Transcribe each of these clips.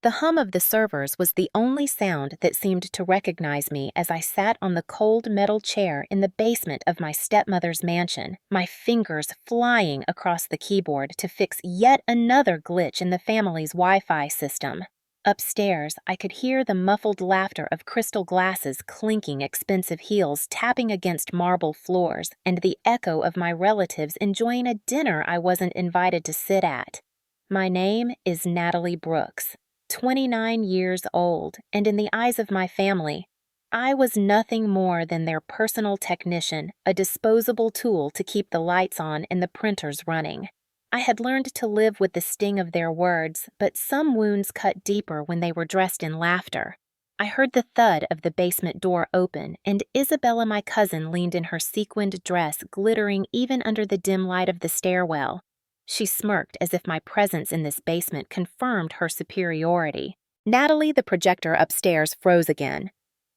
The hum of the servers was the only sound that seemed to recognize me as I sat on the cold metal chair in the basement of my stepmother's mansion, my fingers flying across the keyboard to fix yet another glitch in the family's Wi-Fi system. Upstairs, I could hear the muffled laughter of crystal glasses clinking expensive heels tapping against marble floors, and the echo of my relatives enjoying a dinner I wasn't invited to sit at. My name is Natalie Brooks. 29 years old, and in the eyes of my family, I was nothing more than their personal technician, a disposable tool to keep the lights on and the printers running. I had learned to live with the sting of their words, but some wounds cut deeper when they were dressed in laughter. I heard the thud of the basement door open, and Isabella, my cousin, leaned in her sequined dress, glittering even under the dim light of the stairwell. She smirked as if my presence in this basement confirmed her superiority. Natalie, the projector upstairs, froze again.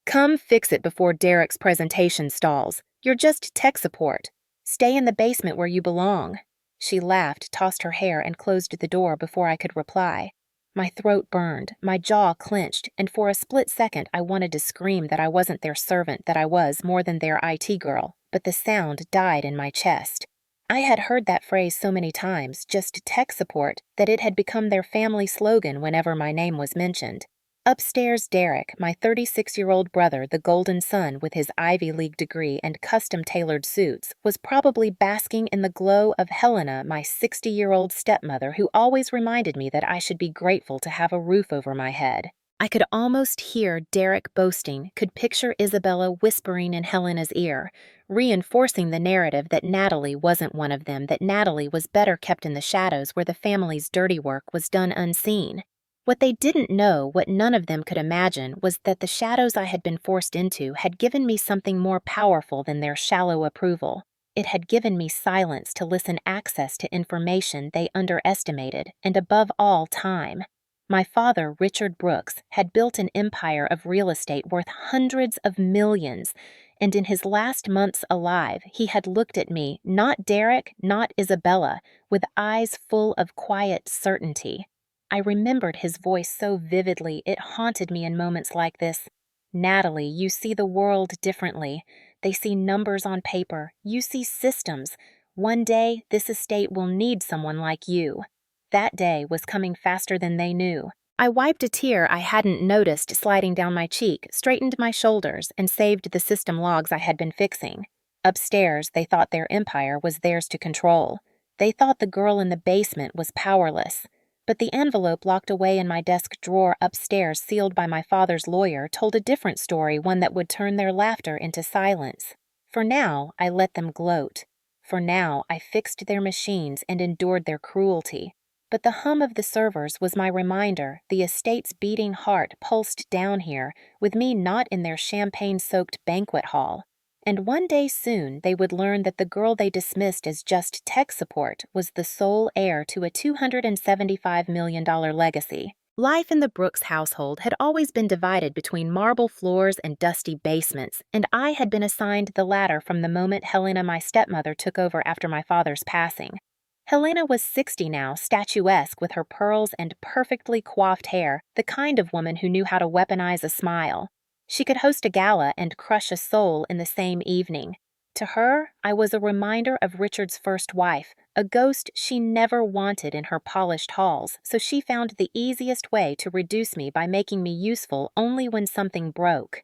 "Come fix it before Derek's presentation stalls. You're just tech support. Stay in the basement where you belong." She laughed, tossed her hair, and closed the door before I could reply. My throat burned, my jaw clenched, and for a split second I wanted to scream that I wasn't their servant, that I was more than their IT girl, but the sound died in my chest. I had heard that phrase so many times, just tech support, that it had become their family slogan whenever my name was mentioned. Upstairs, Derek, my 36-year-old brother, the golden son with his Ivy League degree and custom-tailored suits, was probably basking in the glow of Helena, my 60-year-old stepmother, who always reminded me that I should be grateful to have a roof over my head. I could almost hear Derek boasting, could picture Isabella whispering in Helena's ear, reinforcing the narrative that Natalie wasn't one of them, that Natalie was better kept in the shadows where the family's dirty work was done unseen. What they didn't know, what none of them could imagine, was that the shadows I had been forced into had given me something more powerful than their shallow approval. It had given me silence to listen, access to information they underestimated, and above all, time. My father, Richard Brooks, had built an empire of real estate worth hundreds of millions, and in his last months alive, he had looked at me, not Derek, not Isabella, with eyes full of quiet certainty. I remembered his voice so vividly, it haunted me in moments like this. "Natalie, you see the world differently. They see numbers on paper. You see systems. One day, this estate will need someone like you." That day was coming faster than they knew. I wiped a tear I hadn't noticed sliding down my cheek, straightened my shoulders, and saved the system logs I had been fixing. Upstairs, they thought their empire was theirs to control. They thought the girl in the basement was powerless. But the envelope locked away in my desk drawer upstairs, sealed by my father's lawyer, told a different story, one that would turn their laughter into silence. For now, I let them gloat. For now, I fixed their machines and endured their cruelty. But the hum of the servers was my reminder. The estate's beating heart pulsed down here, with me not in their champagne-soaked banquet hall. And one day soon, they would learn that the girl they dismissed as just tech support was the sole heir to a $275 million legacy. Life in the Brooks household had always been divided between marble floors and dusty basements, and I had been assigned the latter from the moment Helena, my stepmother, took over after my father's passing. Helena was 60 now, statuesque with her pearls and perfectly coiffed hair, the kind of woman who knew how to weaponize a smile. She could host a gala and crush a soul in the same evening. To her, I was a reminder of Richard's first wife, a ghost she never wanted in her polished halls, so she found the easiest way to reduce me by making me useful only when something broke.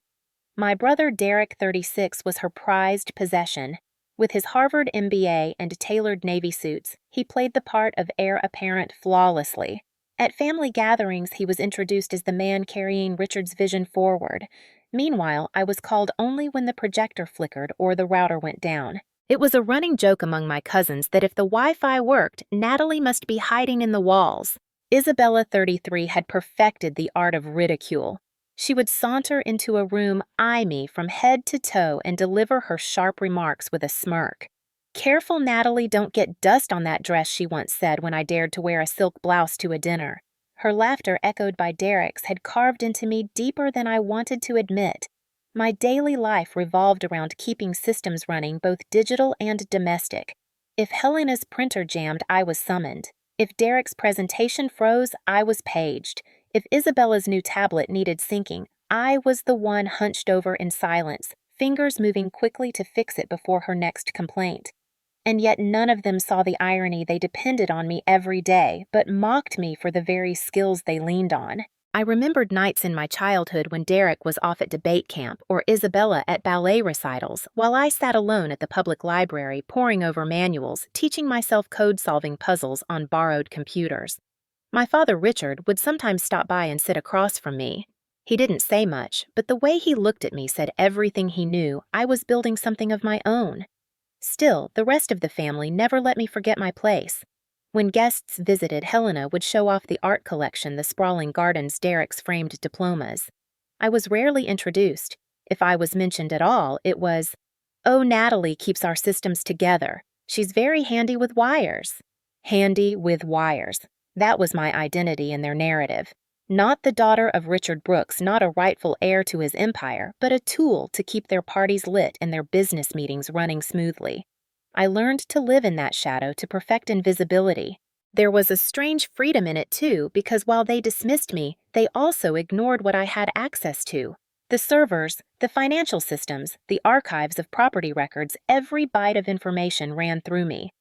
My brother Derek, 36, was her prized possession. With his Harvard MBA and tailored Navy suits, he played the part of heir apparent flawlessly. At family gatherings, he was introduced as the man carrying Richard's vision forward. Meanwhile, I was called only when the projector flickered or the router went down. It was a running joke among my cousins that if the Wi-Fi worked, Natalie must be hiding in the walls. Isabella, 33, had perfected the art of ridicule. She would saunter into a room, eye me from head to toe, and deliver her sharp remarks with a smirk. "Careful, Natalie, don't get dust on that dress," she once said when I dared to wear a silk blouse to a dinner. Her laughter, echoed by Derek's, had carved into me deeper than I wanted to admit. My daily life revolved around keeping systems running, both digital and domestic. If Helena's printer jammed, I was summoned. If Derek's presentation froze, I was paged. If Isabella's new tablet needed syncing, I was the one hunched over in silence, fingers moving quickly to fix it before her next complaint. And yet none of them saw the irony. They depended on me every day, but mocked me for the very skills they leaned on. I remembered nights in my childhood when Derek was off at debate camp or Isabella at ballet recitals, while I sat alone at the public library poring over manuals, teaching myself code-solving puzzles on borrowed computers. My father, Richard, would sometimes stop by and sit across from me. He didn't say much, but the way he looked at me said everything he knew. I was building something of my own. Still, the rest of the family never let me forget my place. When guests visited, Helena would show off the art collection, the sprawling gardens, Derek's framed diplomas. I was rarely introduced. If I was mentioned at all, it was, "Oh, Natalie keeps our systems together. She's very handy with wires." Handy with wires. That was my identity in their narrative. Not the daughter of Richard Brooks, not a rightful heir to his empire, but a tool to keep their parties lit and their business meetings running smoothly. I learned to live in that shadow to perfect invisibility. There was a strange freedom in it, too, because while they dismissed me, they also ignored what I had access to. The servers, the financial systems, the archives of property records, every bite of information ran through me.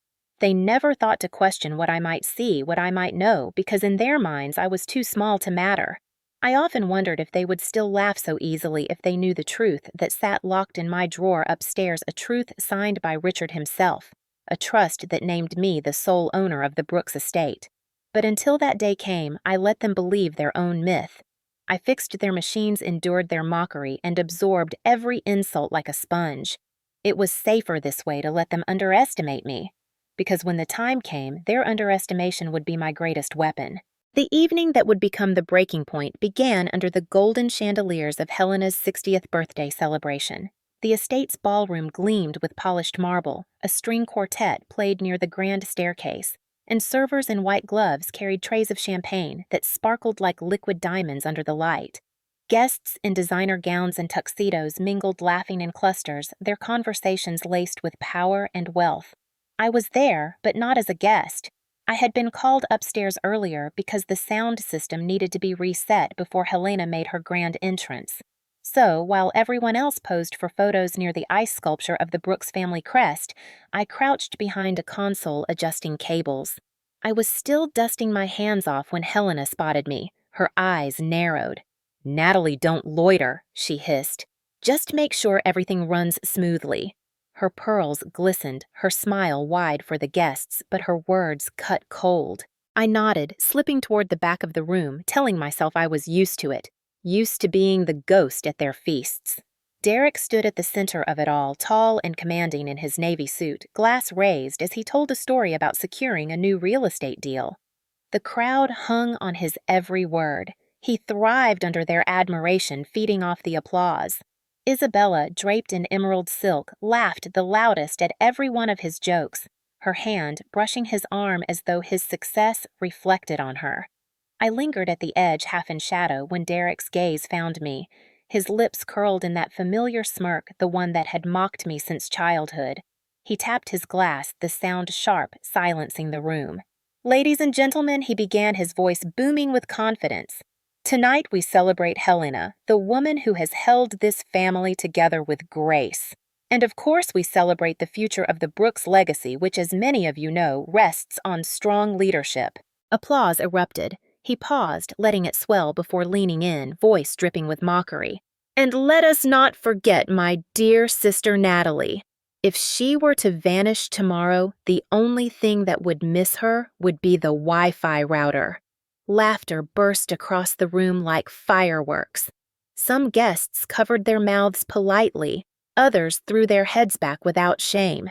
They never thought to question what I might see, what I might know, because in their minds I was too small to matter. I often wondered if they would still laugh so easily if they knew the truth that sat locked in my drawer upstairs, a truth signed by Richard himself, a trust that named me the sole owner of the Brooks estate. But until that day came, I let them believe their own myth. I fixed their machines, endured their mockery, and absorbed every insult like a sponge. It was safer this way to let them underestimate me, because when the time came, their underestimation would be my greatest weapon. The evening that would become the breaking point began under the golden chandeliers of Helena's 60th birthday celebration. The estate's ballroom gleamed with polished marble, a string quartet played near the grand staircase, and servers in white gloves carried trays of champagne that sparkled like liquid diamonds under the light. Guests in designer gowns and tuxedos mingled, laughing in clusters, their conversations laced with power and wealth. I was there, but not as a guest. I had been called upstairs earlier because the sound system needed to be reset before Helena made her grand entrance. So, while everyone else posed for photos near the ice sculpture of the Brooks family crest, I crouched behind a console adjusting cables. I was still dusting my hands off when Helena spotted me. Her eyes narrowed. "Natalie, don't loiter," she hissed. "Just make sure everything runs smoothly." Her pearls glistened, her smile wide for the guests, but her words cut cold. I nodded, slipping toward the back of the room, telling myself I was used to it, used to being the ghost at their feasts. Derek stood at the center of it all, tall and commanding in his navy suit, glass raised as he told a story about securing a new real estate deal. The crowd hung on his every word. He thrived under their admiration, feeding off the applause. Isabella, draped in emerald silk, laughed the loudest at every one of his jokes, her hand brushing his arm as though his success reflected on her. I lingered at the edge, half in shadow, when Derek's gaze found me, his lips curled in that familiar smirk, the one that had mocked me since childhood. He tapped his glass, the sound sharp, silencing the room. "Ladies and gentlemen," he began, his voice booming with confidence. "Tonight we celebrate Helena, the woman who has held this family together with grace. And of course we celebrate the future of the Brooks legacy, which, as many of you know, rests on strong leadership." Applause erupted. He paused, letting it swell before leaning in, voice dripping with mockery. "And let us not forget my dear sister Natalie. If she were to vanish tomorrow, the only thing that would miss her would be the Wi-Fi router." Laughter burst across the room like fireworks. Some guests covered their mouths politely, others threw their heads back without shame.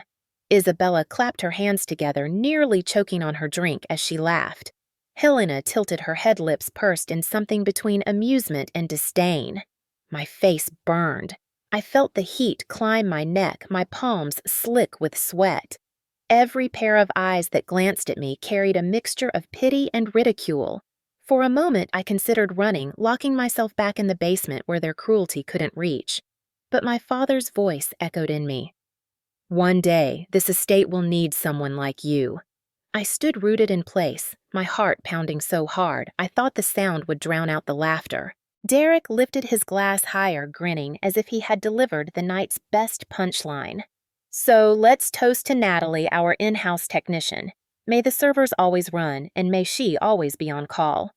Isabella clapped her hands together, nearly choking on her drink as she laughed. Helena tilted her head, lips pursed in something between amusement and disdain. My face burned. I felt the heat climb my neck, my palms slick with sweat. Every pair of eyes that glanced at me carried a mixture of pity and ridicule. For a moment, I considered running, locking myself back in the basement where their cruelty couldn't reach. But my father's voice echoed in me. "One day, this estate will need someone like you." I stood rooted in place, my heart pounding so hard I thought the sound would drown out the laughter. Derek lifted his glass higher, grinning as if he had delivered the night's best punchline. So let's toast to Natalie, our in-house technician. May the servers always run, and may she always be on call.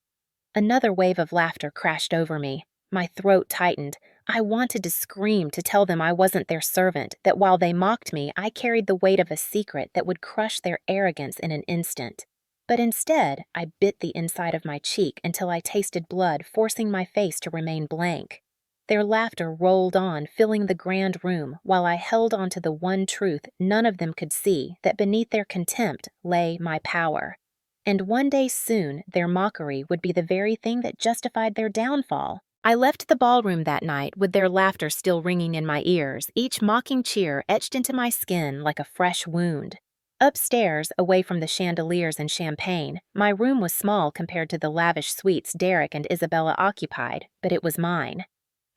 Another wave of laughter crashed over me. My throat tightened. I wanted to scream to tell them I wasn't their servant, that while they mocked me, I carried the weight of a secret that would crush their arrogance in an instant. But instead, I bit the inside of my cheek until I tasted blood, forcing my face to remain blank. Their laughter rolled on, filling the grand room, while I held on to the one truth none of them could see, that beneath their contempt lay my power. And one day soon, their mockery would be the very thing that justified their downfall. I left the ballroom that night with their laughter still ringing in my ears, each mocking cheer etched into my skin like a fresh wound. Upstairs, away from the chandeliers and champagne, my room was small compared to the lavish suites Derek and Isabella occupied, but it was mine.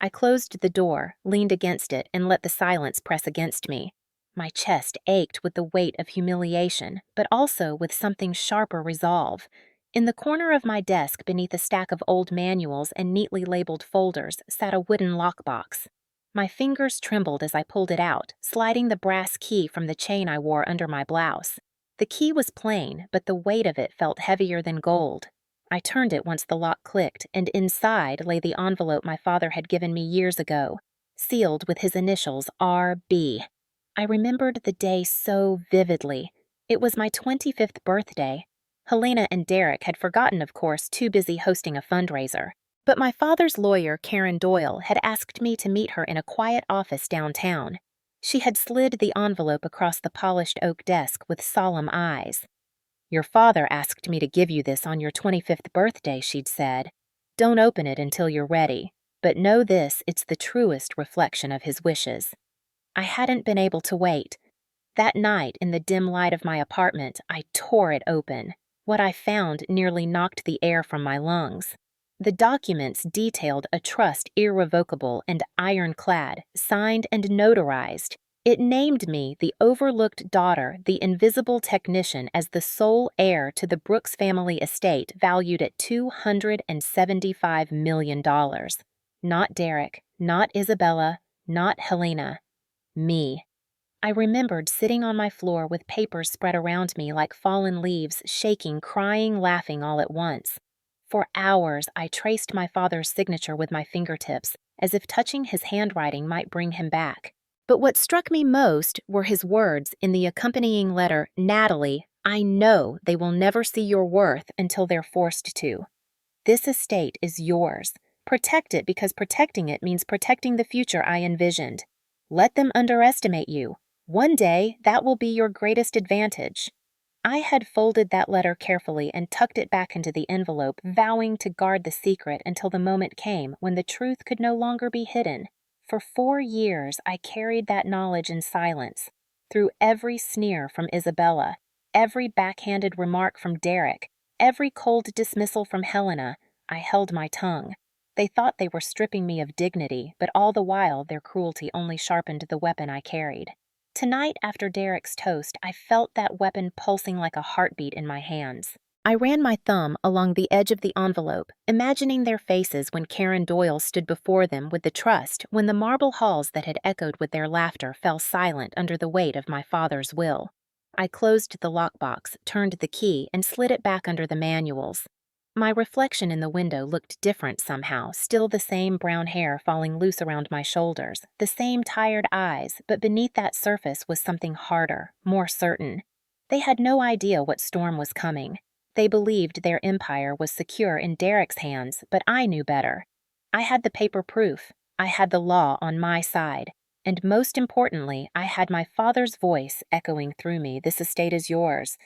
I closed the door, leaned against it, and let the silence press against me. My chest ached with the weight of humiliation, but also with something sharper resolve. In the corner of my desk, beneath a stack of old manuals and neatly labeled folders, sat a wooden lockbox. My fingers trembled as I pulled it out, sliding the brass key from the chain I wore under my blouse. The key was plain, but the weight of it felt heavier than gold. I turned it once the lock clicked, and inside lay the envelope my father had given me years ago, sealed with his initials R.B. I remembered the day so vividly. It was my 25th birthday. Helena and Derek had forgotten, of course, too busy hosting a fundraiser. But my father's lawyer, Karen Doyle, had asked me to meet her in a quiet office downtown. She had slid the envelope across the polished oak desk with solemn eyes. "Your father asked me to give you this on your 25th birthday," she'd said. "Don't open it until you're ready, but know this, it's the truest reflection of his wishes." I hadn't been able to wait. That night, in the dim light of my apartment, I tore it open. What I found nearly knocked the air from my lungs. The documents detailed a trust irrevocable and ironclad, signed and notarized. It named me, the overlooked daughter, the invisible technician, as the sole heir to the Brooks family estate valued at $275 million. Not Derek, not Isabella, not Helena. Me. I remembered sitting on my floor with papers spread around me like fallen leaves, shaking, crying, laughing all at once. For hours, I traced my father's signature with my fingertips, as if touching his handwriting might bring him back. But what struck me most were his words in the accompanying letter, "Natalie, I know they will never see your worth until they're forced to. This estate is yours. Protect it because protecting it means protecting the future I envisioned. Let them underestimate you. One day, that will be your greatest advantage." I had folded that letter carefully and tucked it back into the envelope, vowing to guard the secret until the moment came when the truth could no longer be hidden. For 4 years, I carried that knowledge in silence. Through every sneer from Isabella, every backhanded remark from Derek, every cold dismissal from Helena, I held my tongue. They thought they were stripping me of dignity, but all the while their cruelty only sharpened the weapon I carried. Tonight, after Derek's toast, I felt that weapon pulsing like a heartbeat in my hands. I ran my thumb along the edge of the envelope, imagining their faces when Karen Doyle stood before them with the trust, when the marble halls that had echoed with their laughter fell silent under the weight of my father's will. I closed the lockbox, turned the key, and slid it back under the manuals. My reflection in the window looked different somehow, still the same brown hair falling loose around my shoulders, the same tired eyes, but beneath that surface was something harder, more certain. They had no idea what storm was coming. They believed their empire was secure in Derek's hands, but I knew better. I had the paper proof. I had the law on my side. And most importantly, I had my father's voice echoing through me, "This estate is yours.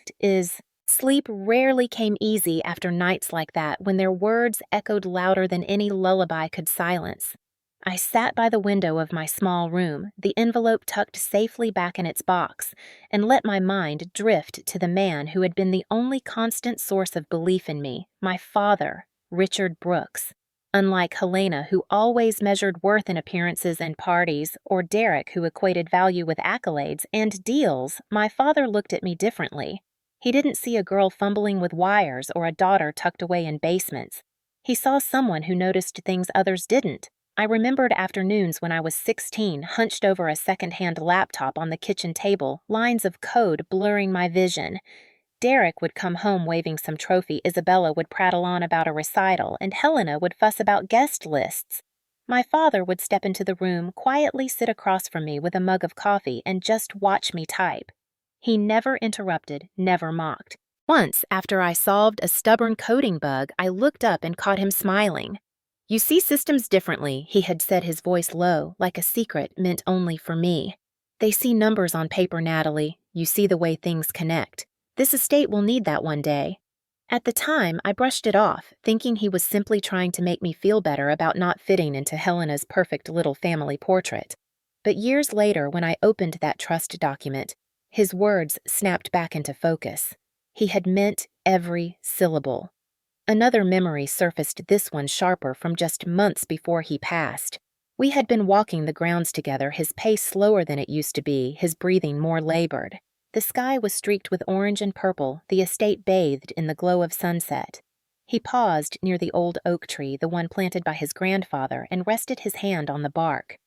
Sleep rarely came easy after nights like that when their words echoed louder than any lullaby could silence. I sat by the window of my small room, the envelope tucked safely back in its box, and let my mind drift to the man who had been the only constant source of belief in me, my father, Richard Brooks. Unlike Helena, who always measured worth in appearances and parties, or Derek, who equated value with accolades and deals, my father looked at me differently. He didn't see a girl fumbling with wires or a daughter tucked away in basements. He saw someone who noticed things others didn't. I remembered afternoons when I was 16, hunched over a second-hand laptop on the kitchen table, lines of code blurring my vision. Derek would come home waving some trophy, Isabella would prattle on about a recital, and Helena would fuss about guest lists. My father would step into the room, quietly sit across from me with a mug of coffee, and just watch me type. He never interrupted, never mocked. Once, after I solved a stubborn coding bug, I looked up and caught him smiling. "You see systems differently," he had said, his voice low, like a secret meant only for me. "They see numbers on paper, Natalie. You see the way things connect. This estate will need that one day." At the time, I brushed it off, thinking he was simply trying to make me feel better about not fitting into Helena's perfect little family portrait. But years later, when I opened that trust document, his words snapped back into focus. He had meant every syllable. Another memory surfaced, this one sharper, from just months before he passed. We had been walking the grounds together, his pace slower than it used to be, his breathing more labored. The sky was streaked with orange and purple, the estate bathed in the glow of sunset. He paused near the old oak tree, the one planted by his grandfather, and rested his hand on the bark.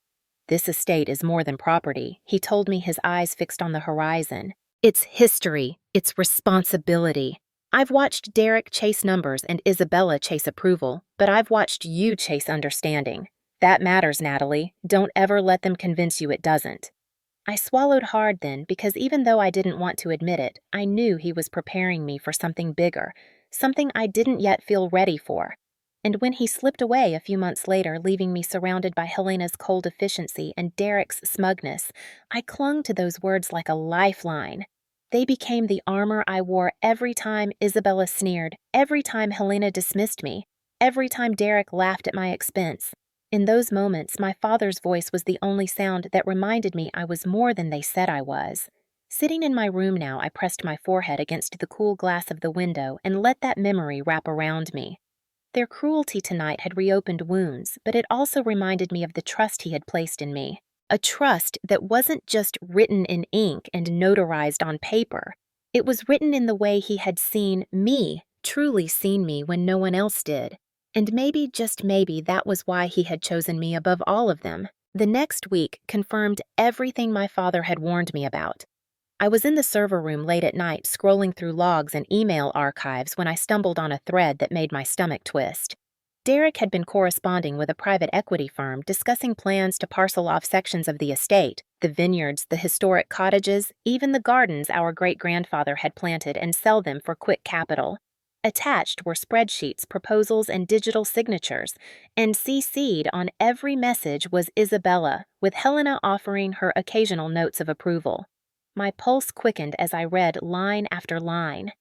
"This estate is more than property," he told me, his eyes fixed on the horizon. "It's history. It's responsibility. I've watched Derek chase numbers and Isabella chase approval, but I've watched you chase understanding. That matters, Natalie. Don't ever let them convince you it doesn't." I swallowed hard then, because even though I didn't want to admit it, I knew he was preparing me for something bigger, something I didn't yet feel ready for. And when he slipped away a few months later, leaving me surrounded by Helena's cold efficiency and Derek's smugness, I clung to those words like a lifeline. They became the armor I wore every time Isabella sneered, every time Helena dismissed me, every time Derek laughed at my expense. In those moments, my father's voice was the only sound that reminded me I was more than they said I was. Sitting in my room now, I pressed my forehead against the cool glass of the window and let that memory wrap around me. Their cruelty tonight had reopened wounds, but it also reminded me of the trust he had placed in me. A trust that wasn't just written in ink and notarized on paper. It was written in the way he had seen me, truly seen me when no one else did. And maybe, just maybe, that was why he had chosen me above all of them. The next week confirmed everything my father had warned me about. I was in the server room late at night, scrolling through logs and email archives when I stumbled on a thread that made my stomach twist. Derek had been corresponding with a private equity firm discussing plans to parcel off sections of the estate, the vineyards, the historic cottages, even the gardens our great-grandfather had planted, and sell them for quick capital. Attached were spreadsheets, proposals, and digital signatures, and CC'd on every message was Isabella, with Helena offering her occasional notes of approval. My pulse quickened as I read line after line.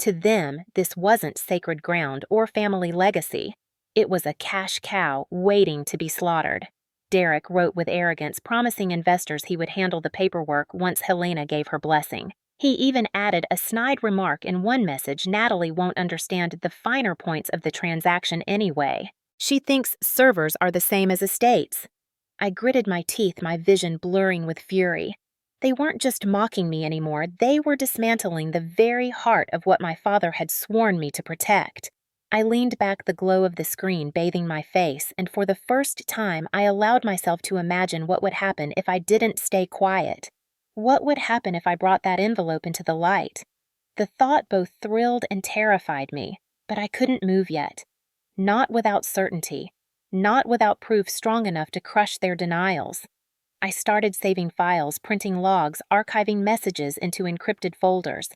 To them, this wasn't sacred ground or family legacy. It was a cash cow waiting to be slaughtered. Derek wrote with arrogance, promising investors he would handle the paperwork once Helena gave her blessing. He even added a snide remark in one message: "Natalie won't understand the finer points of the transaction anyway. She thinks servers are the same as estates." I gritted my teeth, my vision blurring with fury. They weren't just mocking me anymore, they were dismantling the very heart of what my father had sworn me to protect. I leaned back, the glow of the screen bathing my face, and for the first time I allowed myself to imagine what would happen if I didn't stay quiet. What would happen if I brought that envelope into the light? The thought both thrilled and terrified me, but I couldn't move yet. Not without certainty. Not without proof strong enough to crush their denials. I started saving files, printing logs, archiving messages into encrypted folders.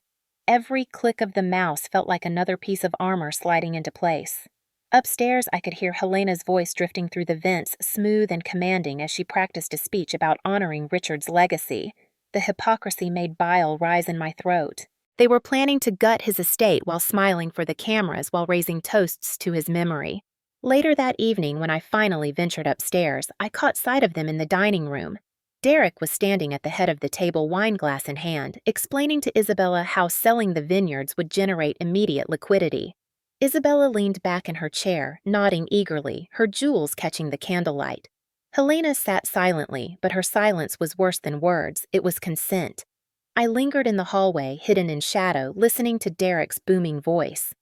Every click of the mouse felt like another piece of armor sliding into place. Upstairs, I could hear Helena's voice drifting through the vents, smooth and commanding, as she practiced a speech about honoring Richard's legacy. The hypocrisy made bile rise in my throat. They were planning to gut his estate while smiling for the cameras while raising toasts to his memory. Later that evening, when I finally ventured upstairs, I caught sight of them in the dining room. Derek was standing at the head of the table, wineglass in hand, explaining to Isabella how selling the vineyards would generate immediate liquidity. Isabella leaned back in her chair, nodding eagerly, her jewels catching the candlelight. Helena sat silently, but her silence was worse than words. It was consent. I lingered in the hallway, hidden in shadow, listening to Derek's booming voice.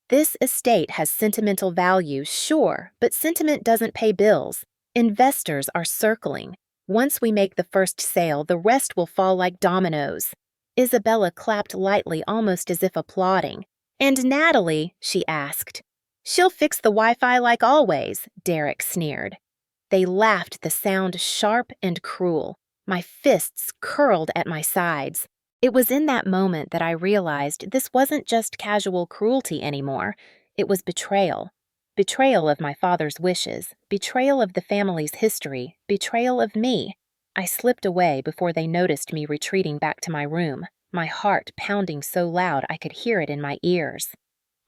This estate has sentimental value, sure, but sentiment doesn't pay bills. Investors are circling. Once we make the first sale, the rest will fall like dominoes. Isabella clapped lightly, almost as if applauding. And Natalie, she asked. She'll fix the Wi-Fi like always, Derek sneered. They laughed, the sound sharp and cruel. My fists curled at my sides. It was in that moment that I realized this wasn't just casual cruelty anymore. It was betrayal. Betrayal of my father's wishes, betrayal of the family's history, betrayal of me. I slipped away before they noticed me retreating back to my room, my heart pounding so loud I could hear it in my ears.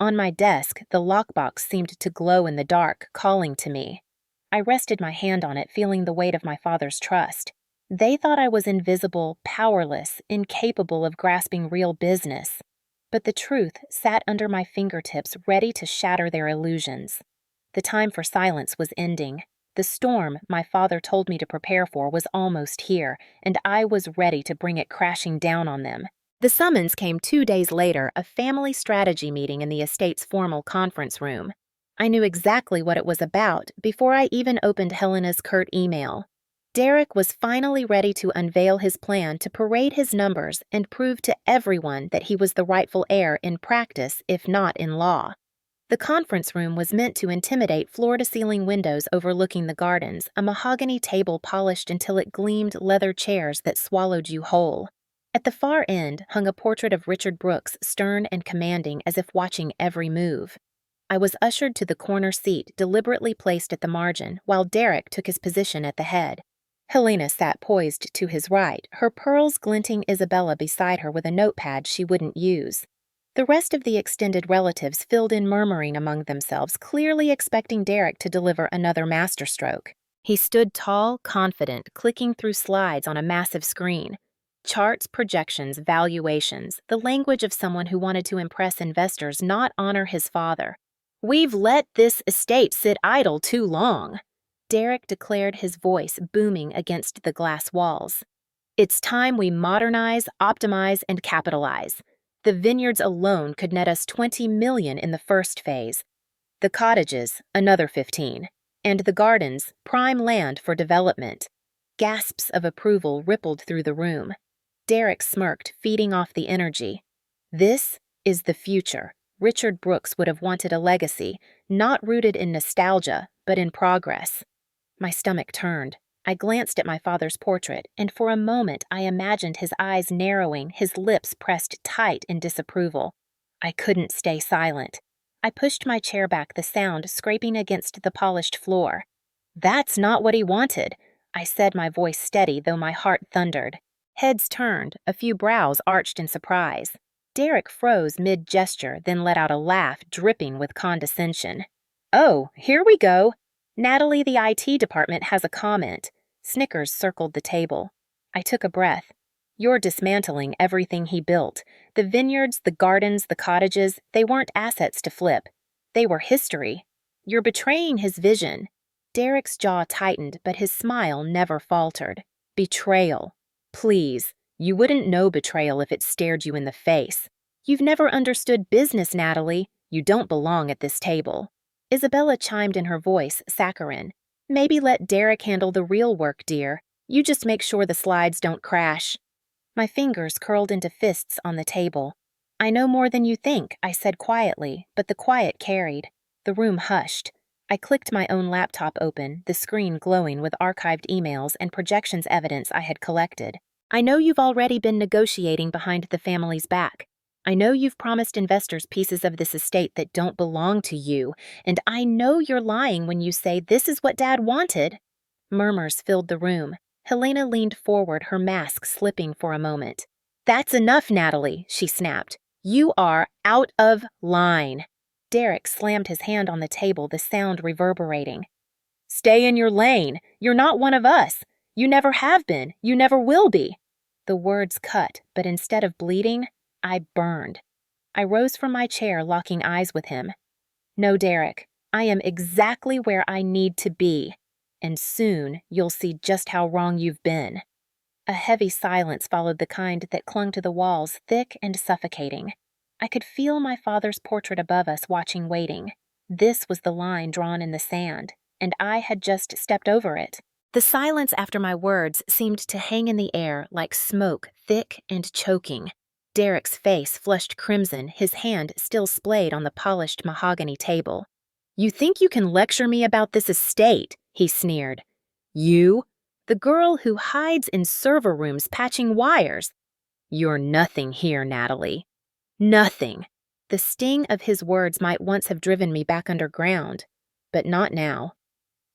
On my desk, the lockbox seemed to glow in the dark, calling to me. I rested my hand on it, feeling the weight of my father's trust. They thought I was invisible, powerless, incapable of grasping real business. But the truth sat under my fingertips, ready to shatter their illusions. The time for silence was ending. The storm my father told me to prepare for was almost here, and I was ready to bring it crashing down on them. The summons came 2 days later, a family strategy meeting in the estate's formal conference room. I knew exactly what it was about before I even opened Helena's curt email. Derek was finally ready to unveil his plan to parade his numbers and prove to everyone that he was the rightful heir in practice, if not in law. The conference room was meant to intimidate floor-to-ceiling windows overlooking the gardens, a mahogany table polished until it gleamed, leather chairs that swallowed you whole. At the far end hung a portrait of Richard Brooks, stern and commanding as if watching every move. I was ushered to the corner seat, deliberately placed at the margin, while Derek took his position at the head. Helena sat poised to his right, her pearls glinting, Isabella beside her with a notepad she wouldn't use. The rest of the extended relatives filled in, murmuring among themselves, clearly expecting Derek to deliver another masterstroke. He stood tall, confident, clicking through slides on a massive screen. Charts, projections, valuations, the language of someone who wanted to impress investors, not honor his father. "We've let this estate sit idle too long," Derek declared, his voice booming against the glass walls. "It's time we modernize, optimize, and capitalize. The vineyards alone could net us $20 million in the first phase. The cottages, another 15. And the gardens, prime land for development." Gasps of approval rippled through the room. Derek smirked, feeding off the energy. This is the future. Richard Brooks would have wanted a legacy, not rooted in nostalgia, but in progress. My stomach turned. I glanced at my father's portrait, and for a moment I imagined his eyes narrowing, his lips pressed tight in disapproval. I couldn't stay silent. I pushed my chair back, the sound scraping against the polished floor. "That's not what he wanted," I said, my voice steady, though my heart thundered. Heads turned, a few brows arched in surprise. Derek froze mid-gesture, then let out a laugh dripping with condescension. "Oh, here we go. Natalie, the IT department has a comment." Snickers circled the table. I took a breath. "You're dismantling everything he built. The vineyards, the gardens, the cottages, they weren't assets to flip. They were history. You're betraying his vision." Derek's jaw tightened, but his smile never faltered. "Betrayal. Please, you wouldn't know betrayal if it stared you in the face. You've never understood business, Natalie. You don't belong at this table." Isabella chimed in, her voice saccharine. "Maybe let Derek handle the real work, dear. You just make sure the slides don't crash." My fingers curled into fists on the table. "I know more than you think," I said quietly, but the quiet carried. The room hushed. I clicked my own laptop open, the screen glowing with archived emails and projections evidence I had collected. "I know you've already been negotiating behind the family's back. I know you've promised investors pieces of this estate that don't belong to you, and I know you're lying when you say this is what Dad wanted." Murmurs filled the room. Helena leaned forward, her mask slipping for a moment. "That's enough, Natalie," she snapped. "You are out of line." Derek slammed his hand on the table, the sound reverberating. "Stay in your lane. You're not one of us. You never have been. You never will be." The words cut, but instead of bleeding, I burned. I rose from my chair, locking eyes with him. "No, Derek, I am exactly where I need to be, and soon you'll see just how wrong you've been." A heavy silence followed, the kind that clung to the walls, thick and suffocating. I could feel my father's portrait above us, watching, waiting. This was the line drawn in the sand, and I had just stepped over it. The silence after my words seemed to hang in the air like smoke, thick and choking. Derek's face flushed crimson, his hand still splayed on the polished mahogany table. "You think you can lecture me about this estate?" he sneered. "You? The girl who hides in server rooms patching wires. You're nothing here, Natalie. Nothing." The sting of his words might once have driven me back underground, but not now.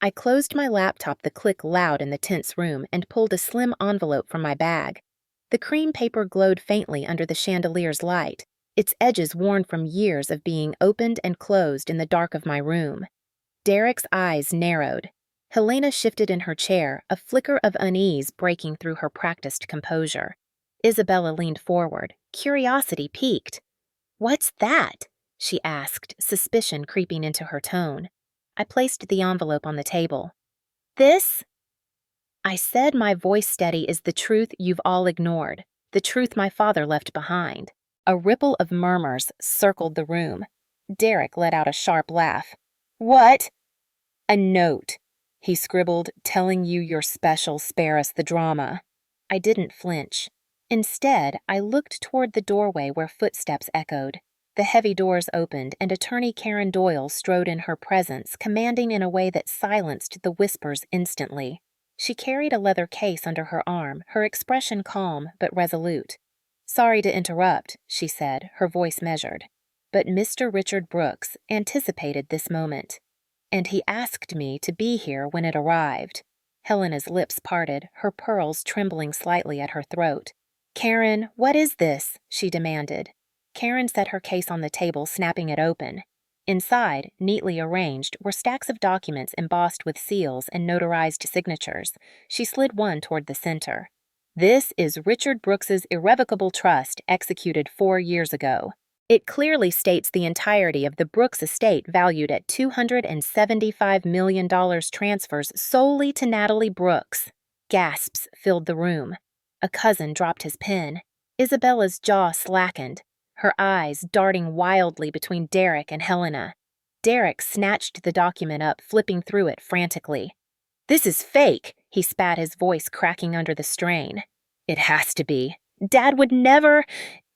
I closed my laptop, the click loud in the tense room, and pulled a slim envelope from my bag. The cream paper glowed faintly under the chandelier's light, its edges worn from years of being opened and closed in the dark of my room. Derek's eyes narrowed. Helena shifted in her chair, a flicker of unease breaking through her practiced composure. Isabella leaned forward, curiosity piqued. "What's that?" she asked, suspicion creeping into her tone. I placed the envelope on the table. "This," I said, my voice steady, "is the truth you've all ignored, the truth my father left behind." A ripple of murmurs circled the room. Derek let out a sharp laugh. "What?" "A note," he scribbled, "telling you you're special, spare us the drama." I didn't flinch. Instead, I looked toward the doorway where footsteps echoed. The heavy doors opened, and Attorney Karen Doyle strode in her presence, commanding in a way that silenced the whispers instantly. She carried a leather case under her arm, her expression calm but resolute. "Sorry to interrupt," she said, her voice measured. "But Mr. Richard Brooks anticipated this moment, and he asked me to be here when it arrived." Helena's lips parted, her pearls trembling slightly at her throat. "Karen, what is this?" she demanded. Karen set her case on the table, snapping it open. Inside, neatly arranged, were stacks of documents embossed with seals and notarized signatures. She slid one toward the center. "This is Richard Brooks's irrevocable trust, executed 4 years ago. It clearly states the entirety of the Brooks estate, valued at $275 million, transfers solely to Natalie Brooks." Gasps filled the room. A cousin dropped his pen. Isabella's jaw slackened, her eyes darting wildly between Derek and Helena. Derek snatched the document up, flipping through it frantically. "This is fake," he spat, his voice cracking under the strain. "It has to be. Dad would never—"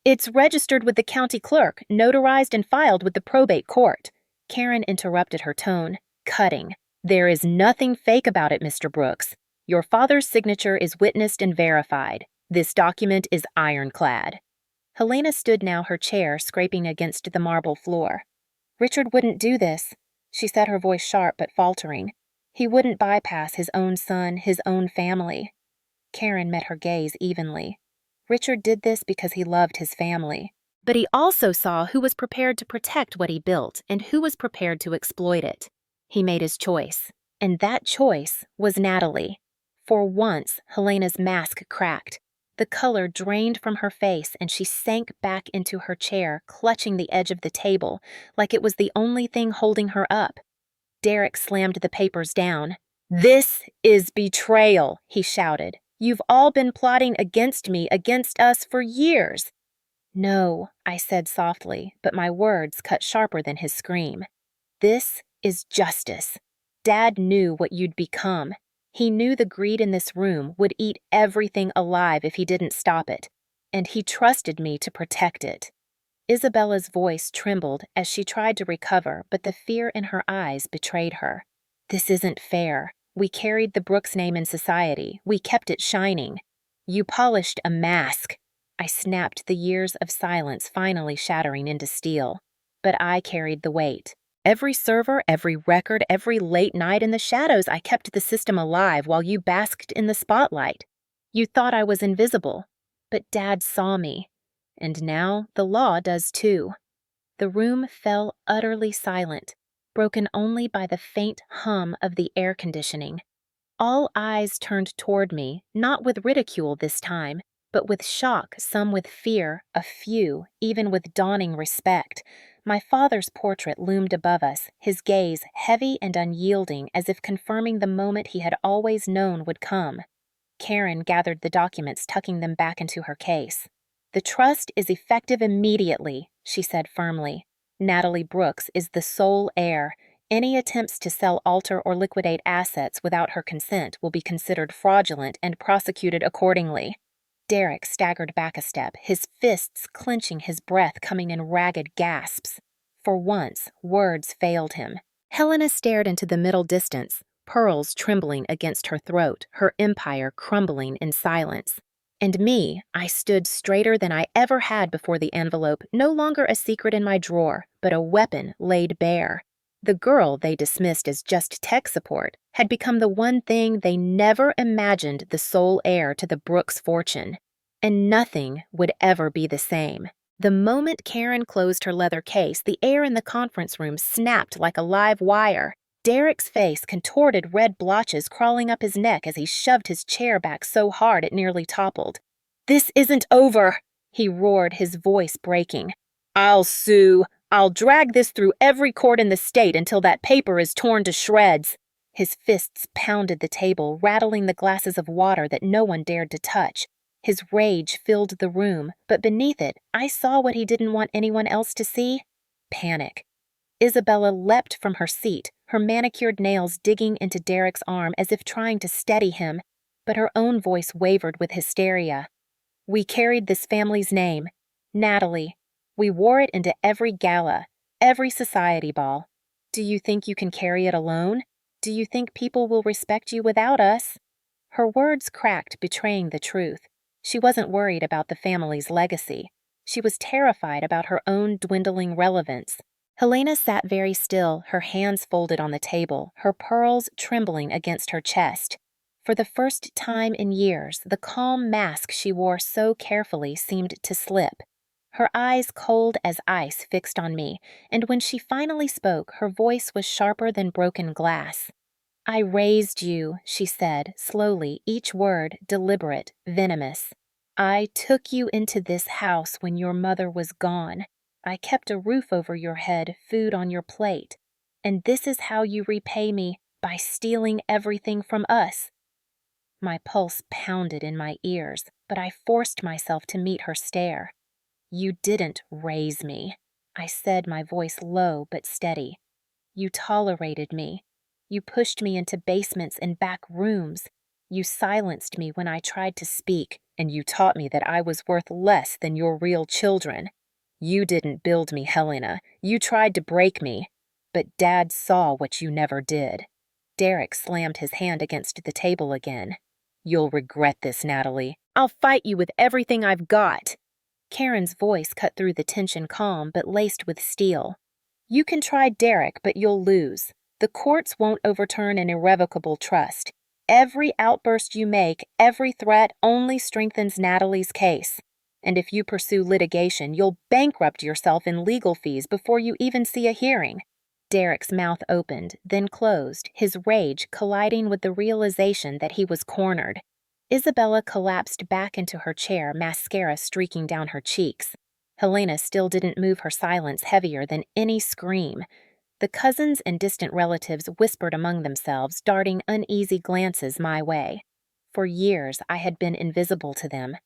"It's registered with the county clerk, notarized and filed with the probate court." Karen interrupted, her tone cutting. "There is nothing fake about it, Mr. Brooks. Your father's signature is witnessed and verified. This document is ironclad." Helena stood now, her chair scraping against the marble floor. "Richard wouldn't do this," she said, her voice sharp but faltering. "He wouldn't bypass his own son, his own family." Karen met her gaze evenly. Richard did this because he loved his family. But he also saw who was prepared to protect what he built and who was prepared to exploit it. He made his choice, and that choice was Natalie. For once, Helena's mask cracked. The color drained from her face, and she sank back into her chair, clutching the edge of the table, like it was the only thing holding her up. Derek slammed the papers down. "This is betrayal," he shouted. "You've all been plotting against me, against us, for years." "No," I said softly, but my words cut sharper than his scream. "This is justice. Dad knew what you'd become. He knew the greed in this room would eat everything alive if he didn't stop it, and he trusted me to protect it." Isabella's voice trembled as she tried to recover, but the fear in her eyes betrayed her. "This isn't fair. We carried the Brooks name in society. We kept it shining. You polished a mask." I snapped, the years of silence finally shattering into steel. "But I carried the weight. Every server, every record, every late night in the shadows, I kept the system alive while you basked in the spotlight. You thought I was invisible, but Dad saw me. And now the law does too." The room fell utterly silent, broken only by the faint hum of the air conditioning. All eyes turned toward me, not with ridicule this time, but with shock, some with fear, a few even with dawning respect. My father's portrait loomed above us, his gaze heavy and unyielding, as if confirming the moment he had always known would come. Karen gathered the documents, tucking them back into her case. "The trust is effective immediately," she said firmly. "Natalie Brooks is the sole heir. Any attempts to sell, alter, or liquidate assets without her consent will be considered fraudulent and prosecuted accordingly." Derek staggered back a step, his fists clenching, his breath coming in ragged gasps. For once, words failed him. Helena stared into the middle distance, pearls trembling against her throat, her empire crumbling in silence. And me, I stood straighter than I ever had before the envelope, no longer a secret in my drawer, but a weapon laid bare. The girl they dismissed as just tech support had become the one thing they never imagined the sole heir to the Brooks fortune. And nothing would ever be the same. The moment Karen closed her leather case, the air in the conference room snapped like a live wire. Derek's face contorted, red blotches crawling up his neck as he shoved his chair back so hard it nearly toppled. "This isn't over," he roared, his voice breaking. "I'll sue. I'll drag this through every court in the state until that paper is torn to shreds." His fists pounded the table, rattling the glasses of water that no one dared to touch. His rage filled the room, but beneath it, I saw what he didn't want anyone else to see: panic. Isabella leapt from her seat, her manicured nails digging into Derek's arm as if trying to steady him, but her own voice wavered with hysteria. "We carried this family's name. Natalie. We wore it into every gala, every society ball. Do you think you can carry it alone? Do you think people will respect you without us?" Her words cracked, betraying the truth. She wasn't worried about the family's legacy. She was terrified about her own dwindling relevance. Helena sat very still, her hands folded on the table, her pearls trembling against her chest. For the first time in years, the calm mask she wore so carefully seemed to slip. Her eyes cold as ice fixed on me, and when she finally spoke, her voice was sharper than broken glass. "I raised you," she said, slowly, each word deliberate, venomous. "I took you into this house when your mother was gone. I kept a roof over your head, food on your plate. And this is how you repay me, by stealing everything from us." My pulse pounded in my ears, but I forced myself to meet her stare. "You didn't raise me," I said, my voice low but steady. "You tolerated me. You pushed me into basements and back rooms. You silenced me when I tried to speak, and you taught me that I was worth less than your real children. You didn't build me, Helena. You tried to break me. But Dad saw what you never did." Derek slammed his hand against the table again. "You'll regret this, Natalie. I'll fight you with everything I've got." Karen's voice cut through the tension, calm but laced with steel. "You can try Derek, but you'll lose. The courts won't overturn an irrevocable trust. Every outburst you make, every threat only strengthens Natalie's case. And if you pursue litigation, you'll bankrupt yourself in legal fees before you even see a hearing." Derek's mouth opened, then closed, his rage colliding with the realization that he was cornered. Isabella collapsed back into her chair, mascara streaking down her cheeks. Helena still didn't move, her silence heavier than any scream. The cousins and distant relatives whispered among themselves, darting uneasy glances my way. For years I had been invisible to them.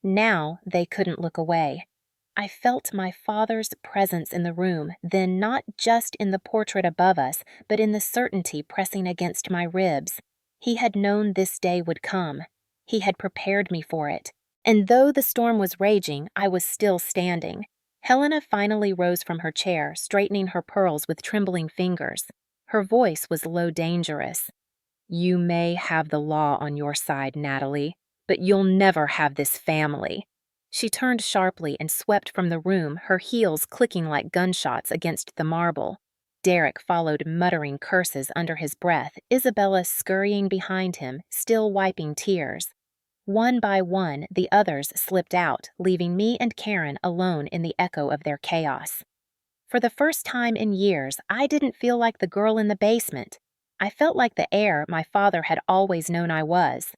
Now they couldn't look away. I felt my father's presence in the room, then not just in the portrait above us, but in the certainty pressing against my ribs. He had known this day would come. He had prepared me for it. And though the storm was raging, I was still standing. Helena finally rose from her chair, straightening her pearls with trembling fingers. Her voice was low, dangerous. "You may have the law on your side, Natalie, but you'll never have this family." She turned sharply and swept from the room, her heels clicking like gunshots against the marble. Derek followed, muttering curses under his breath, Isabella scurrying behind him, still wiping tears. One by one, the others slipped out, leaving me and Karen alone in the echo of their chaos. For the first time in years, I didn't feel like the girl in the basement. I felt like the heir my father had always known I was.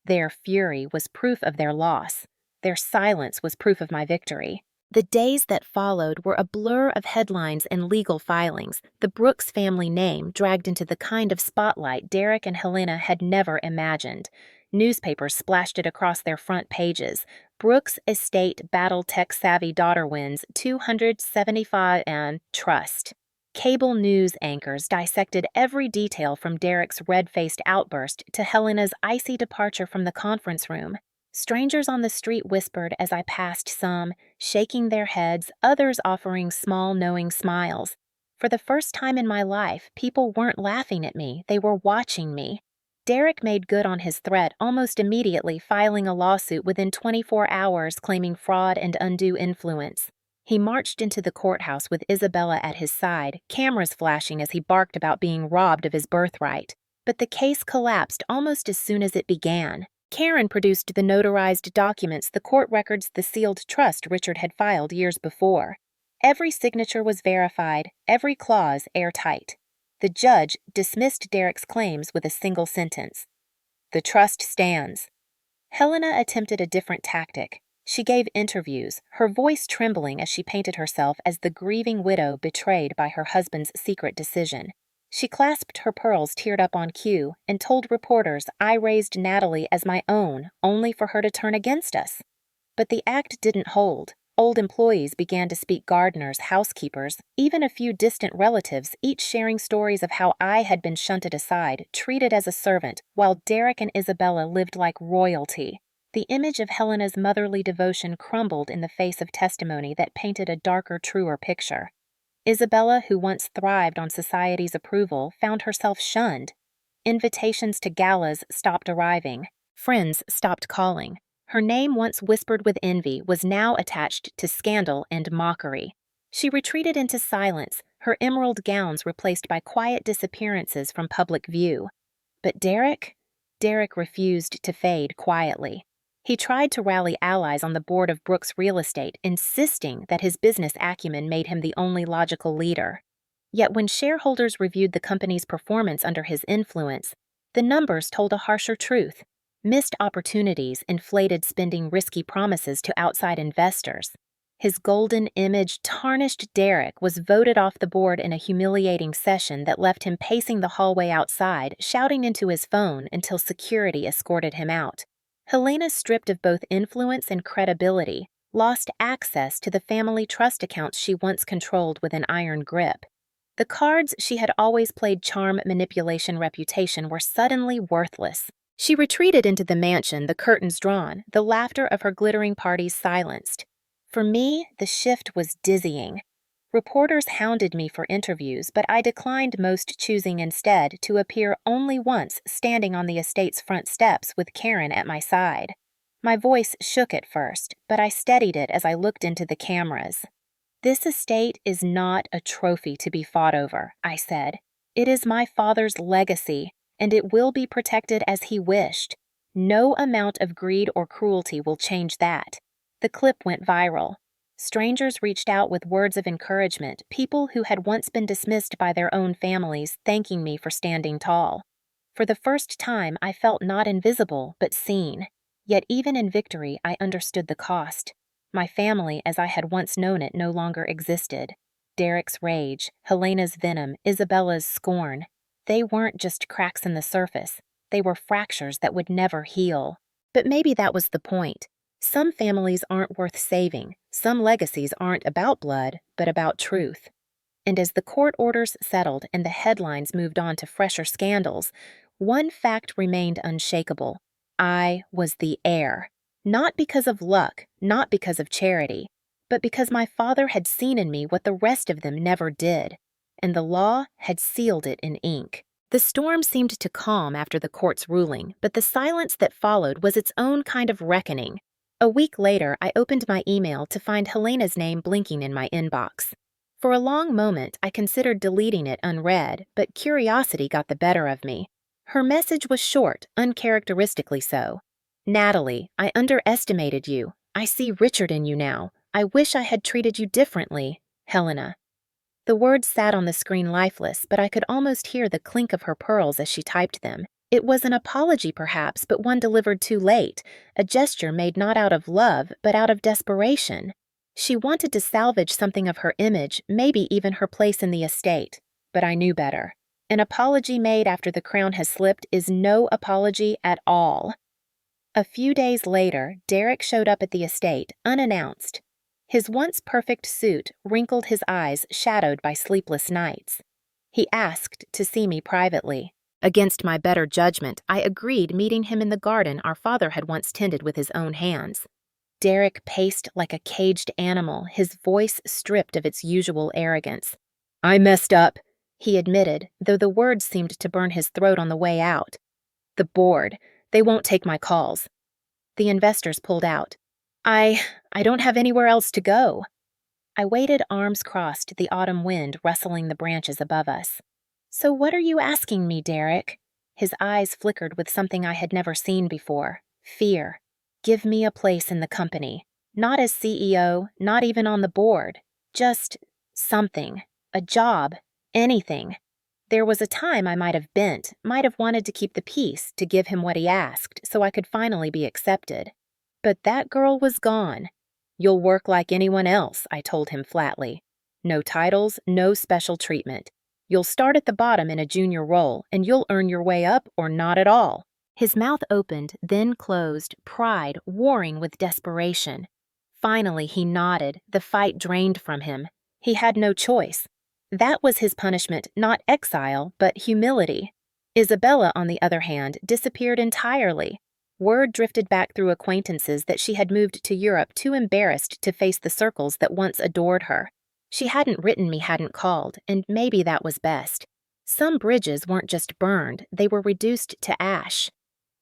Their fury was proof of their loss. Their silence was proof of my victory. The days that followed were a blur of headlines and legal filings, the Brooks family name dragged into the kind of spotlight Derek and Helena had never imagined. Newspapers splashed it across their front pages. Brooks estate battle tech-savvy daughter wins $275 and trust. Cable news anchors dissected every detail from Derek's red-faced outburst to Helena's icy departure from the conference room. Strangers on the street whispered as I passed some, shaking their heads, others offering small, knowing smiles. For the first time in my life, people weren't laughing at me, they were watching me. Derek made good on his threat almost immediately, filing a lawsuit within 24 hours claiming fraud and undue influence. He marched into the courthouse with Isabella at his side, cameras flashing as he barked about being robbed of his birthright. But the case collapsed almost as soon as it began. Karen produced the notarized documents, the court records, the sealed trust Richard had filed years before. Every signature was verified, every clause airtight. The judge dismissed Derek's claims with a single sentence. The trust stands. Helena attempted a different tactic. She gave interviews, her voice trembling as she painted herself as the grieving widow betrayed by her husband's secret decision. She clasped her pearls tiered up on cue and told reporters I raised Natalie as my own, only for her to turn against us. But the act didn't hold. Old employees began to speak, gardeners, housekeepers, even a few distant relatives, each sharing stories of how I had been shunted aside, treated as a servant, while Derek and Isabella lived like royalty. The image of Helena's motherly devotion crumbled in the face of testimony that painted a darker, truer picture. Isabella, who once thrived on society's approval, found herself shunned. Invitations to galas stopped arriving. Friends stopped calling. Her name, once whispered with envy, was now attached to scandal and mockery. She retreated into silence, her emerald gowns replaced by quiet disappearances from public view. But Derek refused to fade quietly. He tried to rally allies on the board of Brooks Real Estate, insisting that his business acumen made him the only logical leader. Yet when shareholders reviewed the company's performance under his influence, the numbers told a harsher truth. Missed opportunities, inflated spending, risky promises to outside investors. His golden image tarnished Derek was voted off the board in a humiliating session that left him pacing the hallway outside, shouting into his phone until security escorted him out. Helena, stripped of both influence and credibility, lost access to the family trust accounts she once controlled with an iron grip. The cards she had always played charm, manipulation, reputation were suddenly worthless. She retreated into the mansion, the curtains drawn, the laughter of her glittering parties silenced. For me, the shift was dizzying. Reporters hounded me for interviews, but I declined most, choosing instead to appear only once standing on the estate's front steps with Karen at my side. My voice shook at first, but I steadied it as I looked into the cameras. This estate is not a trophy to be fought over, I said. It is my father's legacy, and it will be protected as he wished. No amount of greed or cruelty will change that. The clip went viral. Strangers reached out with words of encouragement, people who had once been dismissed by their own families thanking me for standing tall. For the first time, I felt not invisible, but seen. Yet even in victory, I understood the cost. My family, as I had once known it, no longer existed. Derek's rage, Helena's venom, Isabella's scorn. They weren't just cracks in the surface. They were fractures that would never heal. But maybe that was the point. Some families aren't worth saving. Some legacies aren't about blood, but about truth. And as the court orders settled and the headlines moved on to fresher scandals, one fact remained unshakable. I was the heir. Not because of luck, not because of charity, but because my father had seen in me what the rest of them never did, and the law had sealed it in ink. The storm seemed to calm after the court's ruling, but the silence that followed was its own kind of reckoning. A week later, I opened my email to find Helena's name blinking in my inbox. For a long moment, I considered deleting it unread, but curiosity got the better of me. Her message was short, uncharacteristically so. Natalie, I underestimated you. I see Richard in you now. I wish I had treated you differently. Helena. The words sat on the screen lifeless, but I could almost hear the clink of her pearls as she typed them. It was an apology, perhaps, but one delivered too late, a gesture made not out of love, but out of desperation. She wanted to salvage something of her image, maybe even her place in the estate. But I knew better. An apology made after the crown has slipped is no apology at all. A few days later, Derek showed up at the estate, unannounced. His once perfect suit wrinkled his eyes shadowed by sleepless nights. He asked to see me privately. Against my better judgment, I agreed, meeting him in the garden our father had once tended with his own hands. Derek paced like a caged animal, his voice stripped of its usual arrogance. "I messed up," he admitted, though the words seemed to burn his throat on the way out. "The board, they won't take my calls." The investors pulled out. I don't have anywhere else to go." I waited, arms crossed, the autumn wind rustling the branches above us. "So what are you asking me, Derek?" His eyes flickered with something I had never seen before. Fear. Give me a place in the company. Not as CEO, not even on the board. Just something. A job. Anything. There was a time I might have bent, might have wanted to keep the peace, to give him what he asked, so I could finally be accepted. But that girl was gone. "You'll work like anyone else," I told him flatly. "No titles, no special treatment. You'll start at the bottom in a junior role, and you'll earn your way up or not at all." His mouth opened, then closed, pride warring with desperation. Finally, he nodded, the fight drained from him. He had no choice. That was his punishment, not exile, but humility. Isabella, on the other hand, disappeared entirely. Word drifted back through acquaintances that she had moved to Europe too embarrassed to face the circles that once adored her. She hadn't written me, hadn't called, and maybe that was best. Some bridges weren't just burned, they were reduced to ash.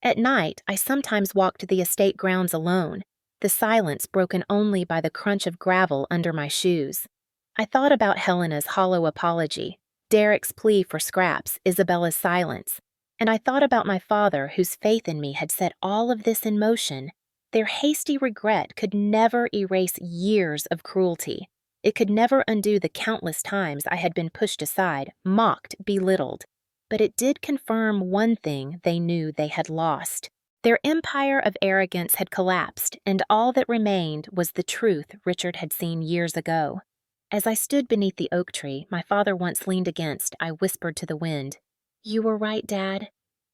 At night, I sometimes walked the estate grounds alone, the silence broken only by the crunch of gravel under my shoes. I thought about Helena's hollow apology, Derek's plea for scraps, Isabella's silence. And I thought about my father, whose faith in me had set all of this in motion. Their hasty regret could never erase years of cruelty. It could never undo the countless times I had been pushed aside, mocked, belittled. But it did confirm one thing they knew they had lost. Their empire of arrogance had collapsed, and all that remained was the truth Richard had seen years ago. As I stood beneath the oak tree my father once leaned against, I whispered to the wind, "You were right, Dad.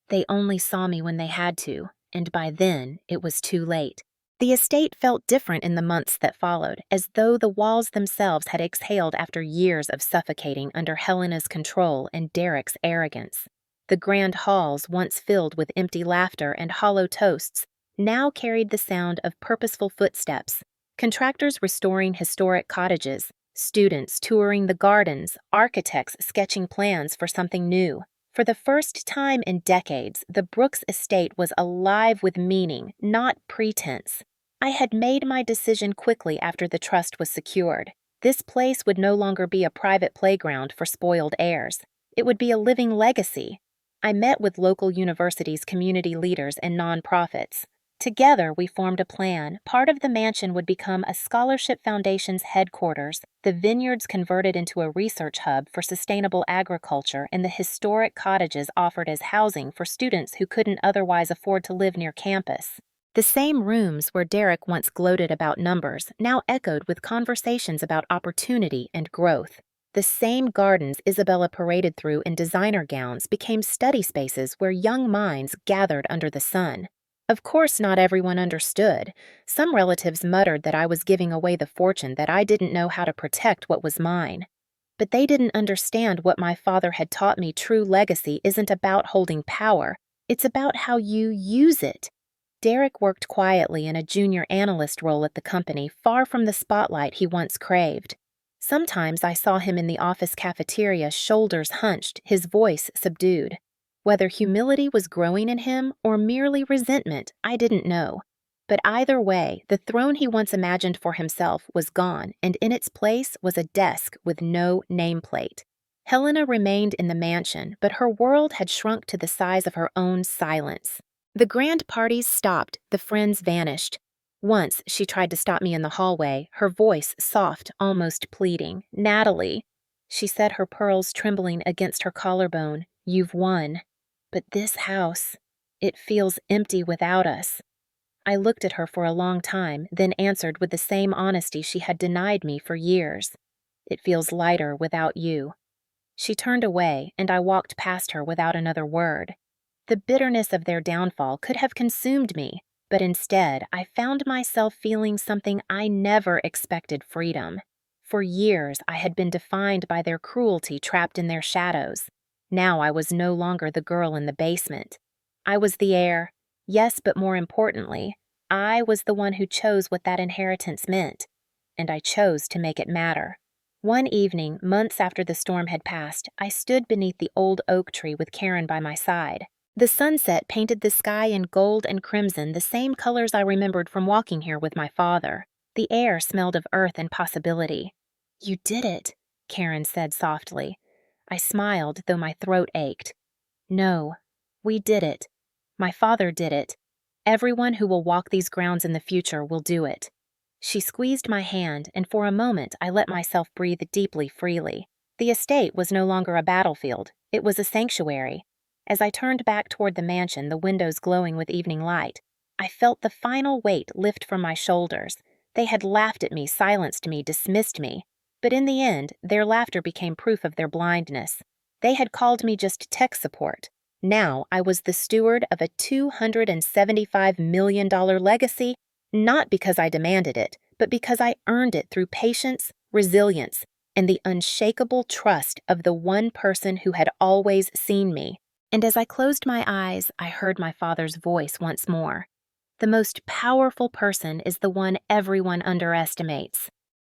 They only saw me when they had to, and by then it was too late." The estate felt different in the months that followed, as though the walls themselves had exhaled after years of suffocating under Helena's control and Derek's arrogance. The grand halls, once filled with empty laughter and hollow toasts, now carried the sound of purposeful footsteps, contractors restoring historic cottages, students touring the gardens, architects sketching plans for something new. For the first time in decades, the Brooks estate was alive with meaning, not pretense. I had made my decision quickly after the trust was secured. This place would no longer be a private playground for spoiled heirs. It would be a living legacy. I met with local universities, community leaders, and nonprofits. Together, we formed a plan. Part of the mansion would become a scholarship foundation's headquarters, the vineyards converted into a research hub for sustainable agriculture, and the historic cottages offered as housing for students who couldn't otherwise afford to live near campus. The same rooms where Derek once gloated about numbers now echoed with conversations about opportunity and growth. The same gardens Isabella paraded through in designer gowns became study spaces where young minds gathered under the sun. Of course, not everyone understood. Some relatives muttered that I was giving away the fortune, that I didn't know how to protect what was mine. But they didn't understand what my father had taught me. True legacy isn't about holding power. It's about how you use it. Derek worked quietly in a junior analyst role at the company, far from the spotlight he once craved. Sometimes I saw him in the office cafeteria, shoulders hunched, his voice subdued. Whether humility was growing in him or merely resentment, I didn't know. But either way, the throne he once imagined for himself was gone, and in its place was a desk with no nameplate. Helena remained in the mansion, but her world had shrunk to the size of her own silence. The grand parties stopped, the friends vanished. Once she tried to stop me in the hallway, her voice soft, almost pleading. "Natalie," she said, her pearls trembling against her collarbone, "you've won. But this house, it feels empty without us." I looked at her for a long time, then answered with the same honesty she had denied me for years. It feels lighter without you. She turned away, and I walked past her without another word. The bitterness of their downfall could have consumed me, but instead I found myself feeling something I never expected: freedom. For years I had been defined by their cruelty, trapped in their shadows. Now I was no longer the girl in the basement. I was the heir. Yes, but more importantly, I was the one who chose what that inheritance meant, and I chose to make it matter. One evening, months after the storm had passed, I stood beneath the old oak tree with Karen by my side. The sunset painted the sky in gold and crimson, the same colors I remembered from walking here with my father. The air smelled of earth and possibility. "You did it," Karen said softly. I smiled, though my throat ached. "No, we did it. My father did it. Everyone who will walk these grounds in the future will do it." She squeezed my hand, and for a moment I let myself breathe deeply, freely. The estate was no longer a battlefield. It was a sanctuary. As I turned back toward the mansion, the windows glowing with evening light, I felt the final weight lift from my shoulders. They had laughed at me, silenced me, dismissed me. But in the end, their laughter became proof of their blindness. They had called me just tech support. Now I was the steward of a $275 million legacy, not because I demanded it, but because I earned it through patience, resilience, and the unshakable trust of the one person who had always seen me. And as I closed my eyes, I heard my father's voice once more. "The most powerful person is the one everyone underestimates."